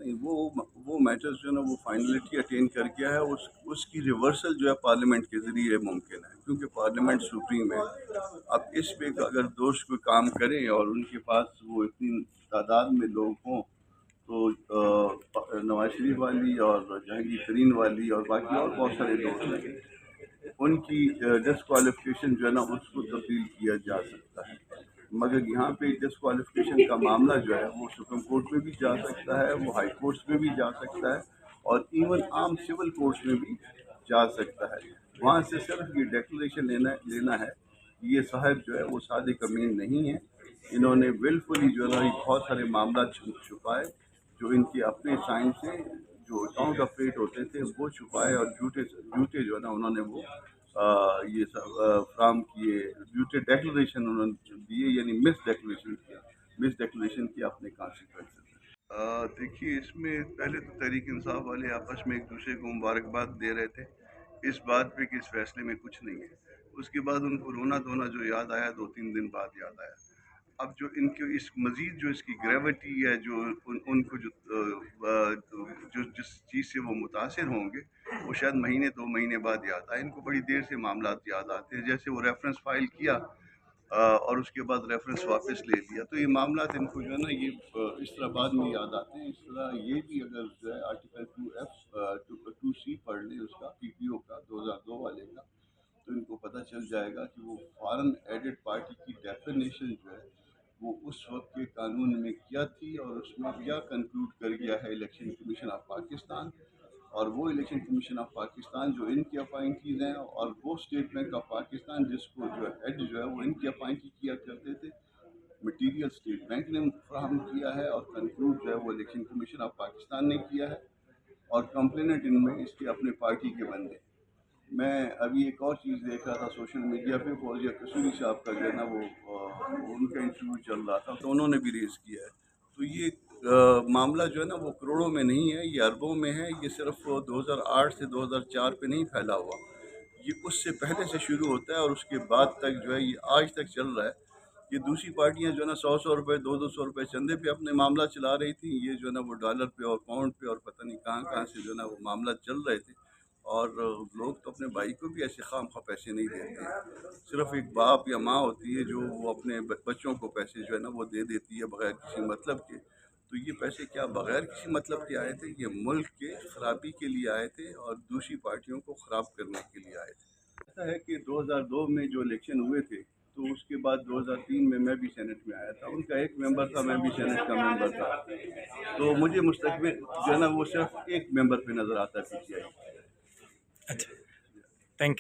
نہیں وہ میٹرز جو ہے نا وہ فائنلٹی اٹین کر گیا ہے. اس کی ریورسل جو ہے پارلیمنٹ کے ذریعے ممکن ہے کیونکہ پارلیمنٹ سپریم ہے. اب اس پہ اگر دوست کوئی کام کریں اور ان کے پاس وہ اتنی تعداد میں لوگ ہوں تو نواز شریف والی اور جہانگیر ترین والی اور باقی اور بہت سارے دوست ہیں, ان کی ڈسکوالیفکیشن جو ہے نا اس کو تبدیل کیا جا سکتا ہے. مگر یہاں پہ ڈسکوالیفکیشن کا معاملہ جو ہے وہ سپریم کورٹ میں بھی جا سکتا ہے, وہ ہائی کورٹس میں بھی جا سکتا ہے, اور ایون عام سول کورٹس میں بھی جا سکتا ہے. وہاں سے صرف یہ ڈیکلریشن لینا ہے. یہ صاحب جو ہے وہ صادق امین نہیں ہے. انہوں نے ولفلی جو ہے نا بہت سارے معاملات چھپائے جو ان کے اپنے سائن سے جو اکاؤنٹ آف ریٹ ہوتے تھے وہ چھپائے, اور جھوٹے جو ہے نا انہوں نے وہ یہ سب فراہم کیے, جھوٹے ڈیکلریشن انہوں نے دیے, یعنی مس ڈیکلریشن کی اپنے کانسیکوینسز. دیکھیے اس میں پہلے تو تحریک انصاف والے آپس میں ایک دوسرے کو مبارکباد دے رہے تھے اس بات پہ کہ اس فیصلے میں کچھ نہیں ہے. اس کے بعد ان کو رونا دھونا جو یاد آیا 2-3 دن بعد یاد آیا. اب جو ان کے اس مزید جو اس کی گریوٹی ہے جو ان کو جو جس چیز سے وہ متاثر ہوں گے وہ شاید مہینے 2 مہینے بعد یاد آئے. ان کو بڑی دیر سے معاملات یاد آتے ہیں, جیسے وہ ریفرنس فائل کیا اور اس کے بعد ریفرنس واپس لے لیا, تو یہ معاملات ان کو جو ہے نا یہ اس طرح بعد میں یاد آتے ہیں. اس طرح یہ بھی اگر جو ہے آرٹیکل 2C پڑھ لیں اس کا PPO کا 2002 والے کا, تو ان کو پتہ چل جائے گا کہ وہ فارن ایڈڈ پارٹی کی ڈیفینیشن جو ہے وہ اس وقت کے قانون میں کیا تھی اور اس میں کیا کنکلوڈ کر گیا ہے الیکشن کمیشن آف پاکستان. اور وہ الیکشن کمیشن آف پاکستان جو ان کی اپائنٹیز ہیں, اور وہ اسٹیٹ بینک آف پاکستان جس کو جو ہے ہیڈ جو ہے وہ ان کی اپائنٹی کیا کرتے تھے, مٹیریل اسٹیٹ بینک نے فراہم کیا ہے, اور کنکلوڈ جو ہے وہ الیکشن کمیشن آف پاکستان نے کیا ہے, اور کمپلیننٹ ان میں اس کے اپنے پارٹی کے بندے. میں ابھی ایک اور چیز دیکھ رہا تھا سوشل میڈیا پہ, فوزیہ قصوری صاحب کا جو ہے نا وہ ان کا انٹرویو چل رہا تھا تو انہوں نے بھی ریز کیا ہے. تو یہ معاملہ جو ہے نا وہ کروڑوں میں نہیں ہے, یہ اربوں میں ہے. یہ صرف 2008 سے 2004 پہ نہیں پھیلا ہوا, یہ اس سے پہلے سے شروع ہوتا ہے اور اس کے بعد تک جو ہے یہ آج تک چل رہا ہے. یہ دوسری پارٹیاں جو ہے نا 100 روپے 200 روپے چندے پہ اپنے معاملہ چلا رہی تھیں, یہ جو ہے نا وہ ڈالر پہ اور پاؤنڈ پہ اور پتہ نہیں کہاں سے جو ہے نا وہ معاملہ چل رہے تھے. اور لوگ تو اپنے بھائی کو بھی ایسے خام خواہ پیسے نہیں دیتے ہیں. صرف ایک باپ یا ماں ہوتی ہے جو وہ اپنے بچوں کو پیسے جو ہے نا وہ دے دیتی ہے بغیر کسی مطلب کے. تو یہ پیسے کیا بغیر کسی مطلب کے آئے تھے؟ یہ ملک کے خرابی کے لیے آئے تھے اور دوسری پارٹیوں کو خراب کرنے کے لیے آئے تھے. ایسا ہے کہ 2002 میں جو الیکشن ہوئے تھے تو اس کے بعد 2003 میں بھی سینٹ میں آیا تھا. ان کا ایک ممبر تھا, میں بھی سینٹ کا ممبر تھا. تو مجھے مستقبل جو ہے نا وہ صرف ایک ممبر پہ نظر آتا ہے PTI. اچھا, تھینک یو.